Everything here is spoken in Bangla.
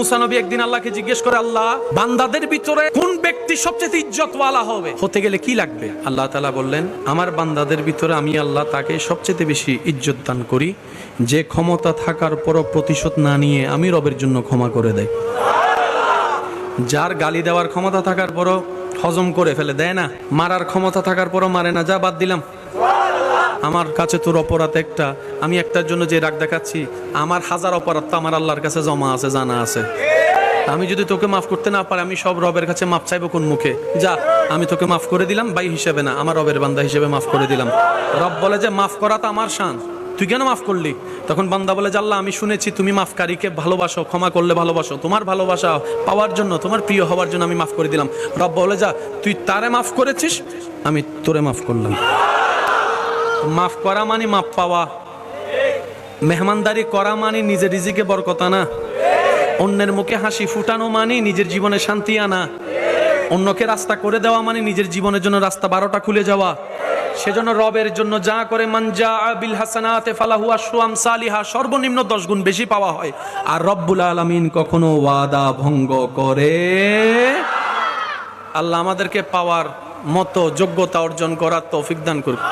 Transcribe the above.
মুসা নবী একদিন আল্লাহকে জিজ্ঞেস করে, আল্লাহ, বান্দাদের ভিতরে কোন ব্যক্তি সবচেয়ে ইজ্জতওয়ালা হবে, হতে গেলে কি লাগবে? আল্লাহ তাআলা বললেন, আমার বান্দাদের ভিতরে আমি আল্লাহ তাকে সবচেয়ে বেশি ইজ্জত দান করি যে ক্ষমতা থাকার পরও প্রতিশোধ না নিয়ে আমি রবের জন্য ক্ষমা করে দেয়। যার গালি দেওয়ার ক্ষমতা থাকার পরও হজম করে ফেলে, দেয় না। মারার ক্ষমতা থাকার পরও মারে না, যা বাদ দিলাম, আমার কাছে তোর অপরাধ একটা, আমি একটার জন্য যে রাগ দেখাচ্ছি, আমার হাজার অপরাধ তো আমার আল্লাহর কাছে জমা আছে, জানা আছে। আমি যদি তোকে মাফ করতে না পারি, আমি সব রবের কাছে মাফ চাইবো কোন মুখে? যা, আমি তোকে মাফ করে দিলাম, ভাই হিসেবে না, আমার রবের বান্দা হিসেবে মাফ করে দিলাম। রব বলে যে মাফ করা তো আমার শান, তুই কেন মাফ করলি? তখন বান্দা বলে যে আল্লাহ, আমি শুনেছি তুমি মাফকারীকে ভালোবাসো, ক্ষমা করলে ভালোবাসো, তোমার ভালোবাসা পাওয়ার জন্য, তোমার প্রিয় হওয়ার জন্য আমি মাফ করে দিলাম। রব বলে, যা, তুই তারে মাফ করেছিস, আমি তোরে মাফ করলাম। মাফ করা মানে মাফ পাওয়া, মেহমানদারি করা মানে নিজের রিজিকে বরকত আনা, অন্যের মুখে হাসি ফুটানো মানে নিজের জীবনে শান্তি আনা, অন্যকে রাস্তা করে দেওয়া মানে নিজের জীবনের জন্য রাস্তা 12টা খুলে যাওয়া। সেজন্য রবের জন্য যা করে, মান জাআ বিল হাসানাতি ফালাহু আশরু আমসালিহা, সর্বনিম্ন 10 গুণ বেশি পাওয়া হয়। আর রব্বুল আলামিন কখনো ওয়াদা ভঙ্গ করে। আল্লাহ আমাদেরকে পাওয়ার মতো যোগ্যতা অর্জন করার তৌফিক দান করুন।